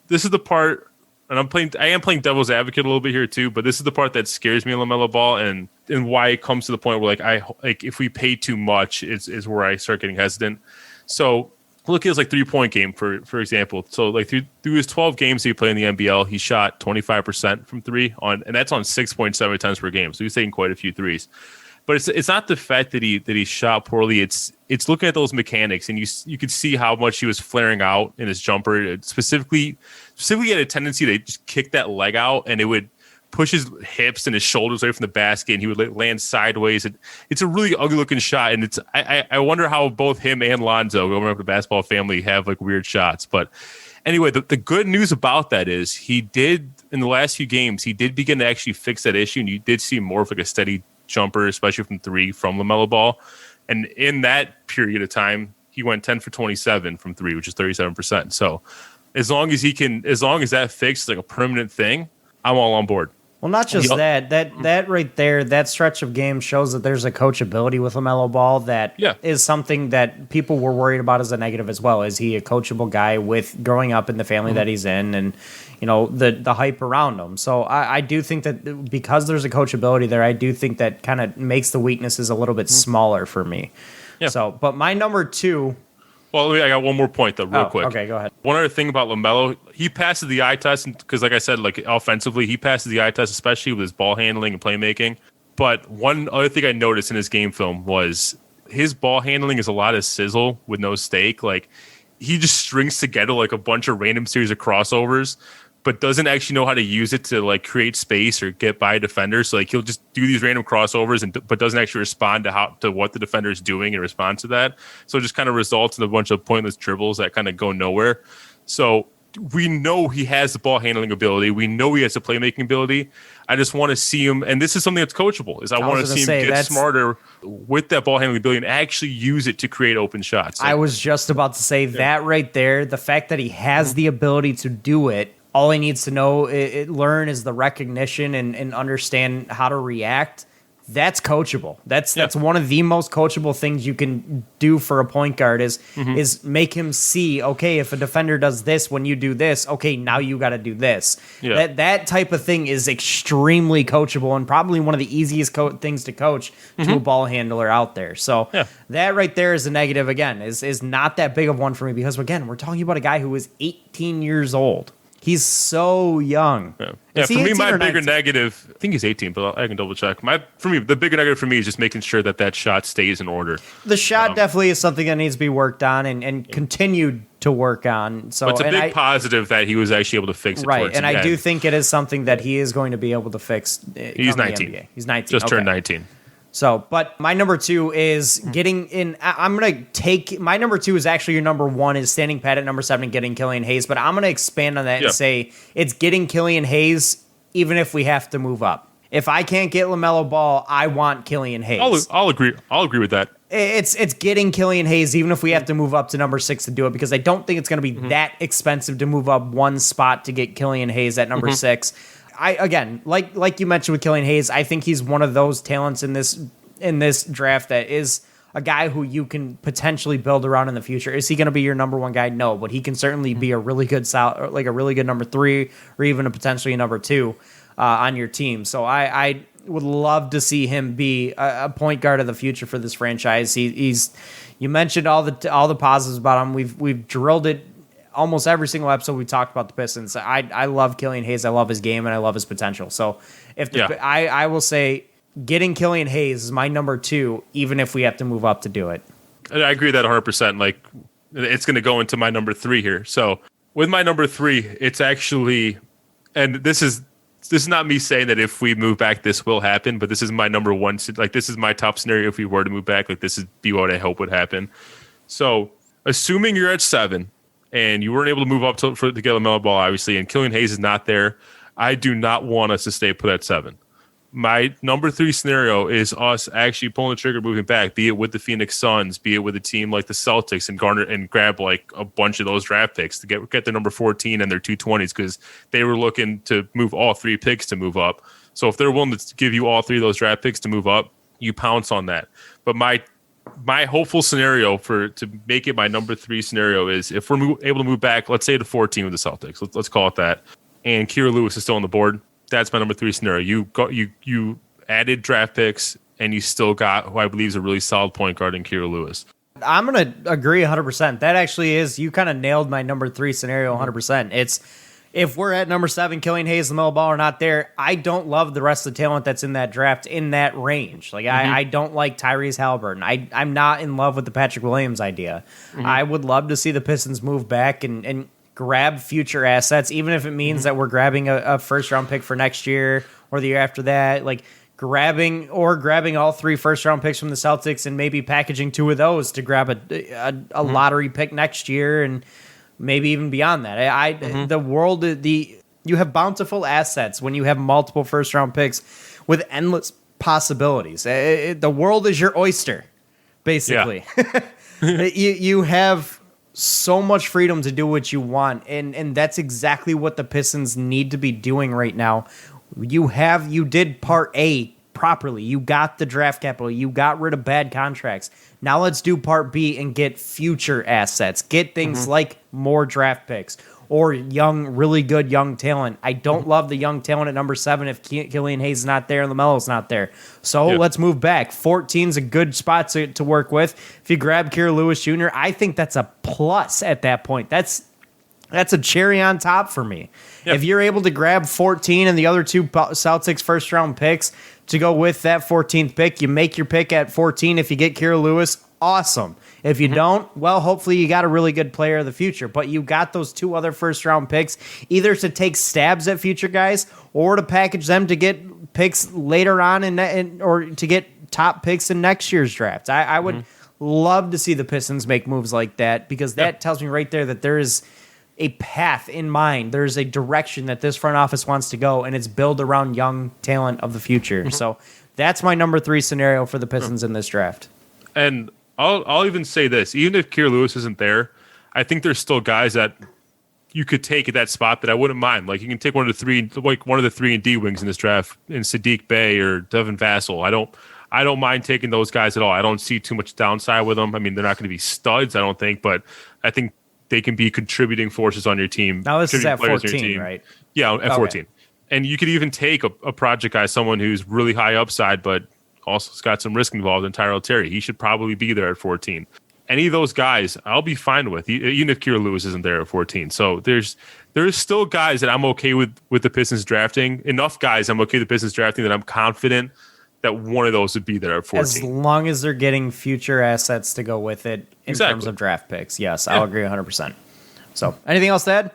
This is the part, and I am playing devil's advocate a little bit here too, but this is the part that scares me in LaMelo Ball and why it comes to the point where if we pay too much is where I start getting hesitant. So look at his 3-point game, for example. So through his 12 games he played in the NBL, he shot 25% from 3 and that's on 6.7 attempts per game. So he's taking quite a few threes. But it's not the fact that he shot poorly. It's looking at those mechanics, and you could see how much he was flaring out in his jumper. It specifically had a tendency to just kick that leg out, and it would push his hips and his shoulders away from the basket, and he would land sideways. It's a really ugly looking shot, and I wonder how both him and Lonzo, growing up in the basketball family, have weird shots. But anyway, the good news about that is he did, in the last few games, he did begin to actually fix that issue, and you did see more of a steady jumper, especially from 3 from LaMelo Ball. And in that period of time, he went 10 for 27 from 3, which is 37%. So as long as that fixed a permanent thing, I'm all on board. Well, not just that right there, that stretch of games shows that there's a coachability with LaMelo Ball that is something that people were worried about as a negative as well. Is he a coachable guy with growing up in the family that he's in and, the hype around him? So I do think that because there's a coachability there, I do think that kind of makes the weaknesses a little bit smaller for me. Yeah. So, but my number 2... Well, I got one more point, though, real quick. Okay, go ahead. One other thing about LaMelo, he passes the eye test because, like I said, like offensively, he passes the eye test, especially with his ball handling and playmaking. But one other thing I noticed in his game film was his ball handling is a lot of sizzle with no steak. Like, he just strings together like a bunch of random series of crossovers, but doesn't actually know how to use it to like create space or get by a defender. So like he'll just do these random crossovers but doesn't actually respond to what the defender is doing in response to that. So it just kind of results in a bunch of pointless dribbles that kind of go nowhere. So we know he has the ball handling ability. We know he has the playmaking ability. I just want to see him, and this is something that's coachable, is I want to see him get smarter with that ball handling ability and actually use it to create open shots. I was just about to say that right there, the fact that he has the ability to do it, all he needs to learn is the recognition and understand how to react. That's coachable. That's one of the most coachable things you can do for a point guard is make him see, okay, if a defender does this when you do this, okay, now you got to do this. Yeah. That type of thing is extremely coachable and probably one of the easiest things to coach to a ball handler out there. So that right there is a negative, again, is not that big of one for me because, again, we're talking about a guy who is 18 years old. He's so young. Yeah, for me, my bigger negative, I think he's 18, but I can double check. For me, the bigger negative for me is just making sure that shot stays in order. The shot definitely is something that needs to be worked on and continued to work on. So, but it's a big positive that he was actually able to fix it. Right, and I do think it is something that he is going to be able to fix. He's 19. He's 19. Just turned 19. So, but my number 2 is getting in. I'm going to take my number 2 is actually your number 1 is standing pat at number 7 and getting Killian Hayes. But I'm going to expand on that and say it's getting Killian Hayes even if we have to move up. If I can't get LaMelo Ball, I want Killian Hayes. I'll agree. I'll agree with that. It's getting Killian Hayes even if we have to move up to number 6 to do it because I don't think it's going to be that expensive to move up one spot to get Killian Hayes at number 6. Again, like you mentioned with Killian Hayes, I think he's one of those talents in this draft that is a guy who you can potentially build around in the future. Is he going to be your number 1 guy? No, but he can certainly be a really good number 3 or even potentially a number 2 on your team. So I would love to see him be a point guard of the future for this franchise. He's you mentioned all the positives about him. We've drilled it. Almost every single episode we talked about the Pistons. I love Killian Hayes. I love his game and I love his potential. So I will say getting Killian Hayes is my number 2, even if we have to move up to do it. I agree with that 100%. Like it's going to go into my number 3 here. So with my number 3, it's actually, and this is not me saying that if we move back, this will happen, but this is my number 1. Like this is my top scenario if we were to move back. Like this is what I hope would happen. So assuming you're at 7. And you weren't able to move up to get LaMelo Ball, obviously, and Killian Hayes is not there. I do not want us to stay put at 7. My number 3 scenario is us actually pulling the trigger, moving back, be it with the Phoenix Suns, be it with a team like the Celtics, and garner and grab like a bunch of those draft picks to get their number 14 and their 220s because they were looking to move all 3 picks to move up. So if they're willing to give you all 3 of those draft picks to move up, you pounce on that. But my hopeful scenario to make it my number 3 scenario is if we're able to move back, let's say to 14 with the Celtics, let's call it that, and Kira Lewis is still on the board. That's my number 3 scenario. You added draft picks and you still got who I believe is a really solid point guard in Kira Lewis. I'm going to agree 100%. That actually is, you kind of nailed my number 3 scenario 100%. It's if we're at number 7, Killian Hayes, LaMelo Ball are not there, I don't love the rest of the talent that's in that draft in that range. Like I don't like Tyrese Halliburton. I'm not in love with the Patrick Williams idea. I would love to see the Pistons move back and grab future assets, even if it means that we're grabbing a first-round pick for next year or the year after that. Like grabbing all 3 first-round picks from the Celtics and maybe packaging 2 of those to grab a lottery pick next year and maybe even beyond that. The world, you have bountiful assets when you have multiple first-round picks with endless possibilities. The world is your oyster, basically. Yeah. You have so much freedom to do what you want, and that's exactly what the Pistons need to be doing right now. You did part A properly. You got the draft capital. You got rid of bad contracts. Now let's do part B and get future assets. Get things like more draft picks or really good young talent. I don't love the young talent at number 7 if Killian Hayes is not there and LaMelo's not there. So let's move back. 14 is a good spot to work with. If you grab Kira Lewis Jr., I think that's a plus at that point. That's a cherry on top for me. Yep. If you're able to grab 14 and the other 2 Celtics first-round picks to go with that 14th pick, you make your pick at 14. If you get Kira Lewis, awesome. If you don't, well, hopefully you got a really good player of the future. But you got those 2 other first-round picks, either to take stabs at future guys or to package them to get picks later on or to get top picks in next year's draft. I would love to see the Pistons make moves like that because that tells me right there that there is a path in mind. There's a direction that this front office wants to go, and it's built around young talent of the future. So that's my number 3 scenario for the Pistons in this draft. And I'll even say this: even if Kira Lewis isn't there, I think there's still guys that you could take at that spot that I wouldn't mind. Like you can take one of the 3 and D wings in this draft, in Sadiq Bey or Devin Vassell. I don't mind taking those guys at all. I don't see too much downside with them. I mean, they're not going to be studs, I don't think, but I think they can be contributing forces on your team. Now this is at 14, right? Yeah, at 14. And you could even take a project guy, someone who's really high upside, but also has got some risk involved in Tyrell Terry. He should probably be there at 14. Any of those guys, I'll be fine with, even if Kira Lewis isn't there at 14. So there's still guys that I'm okay with the Pistons drafting. Enough guys I'm okay with the Pistons drafting that I'm confident that one of those would be there at 14. As long as they're getting future assets to go with it in terms of draft picks. Yes, I'll agree 100%. So, anything else to add?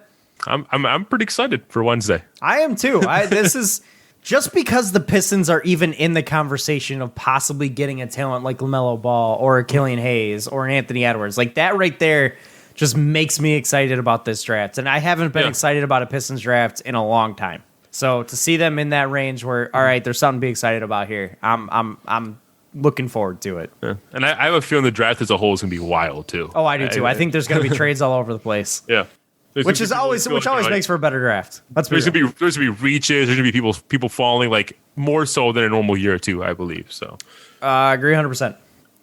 I'm pretty excited for Wednesday. I am too. This is just because the Pistons are even in the conversation of possibly getting a talent like LaMelo Ball or a Killian Hayes or an Anthony Edwards. Like that right there just makes me excited about this draft. And I haven't been excited about a Pistons draft in a long time. So to see them in that range where, all right, there's something to be excited about here. I'm looking forward to it. Yeah. And I have a feeling the draft as a whole is going to be wild too. Oh, I do too. I think there's going to be trades all over the place. Yeah. Which always makes for a better draft. There's going to be reaches. There's going to be people falling like more so than a normal year or two, I believe. So I agree 100%.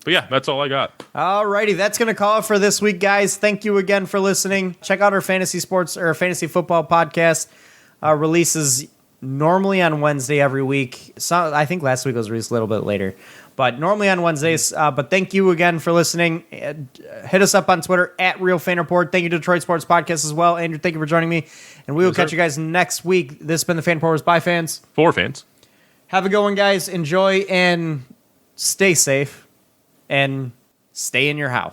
But yeah, that's all I got. Alrighty, that's going to call it for this week, guys. Thank you again for listening. Check out our fantasy sports or fantasy football podcast. Releases normally on Wednesday every week. So I think last week was released a little bit later, but normally on Wednesdays. But thank you again for listening. Hit us up on Twitter at RealFanReport. Thank you to Detroit Sports Podcast as well. Andrew, thank you for joining me. And we will catch you guys next week. This has been the Fan Reporters by fans. For fans. Have a good one, guys. Enjoy and stay safe and stay in your house.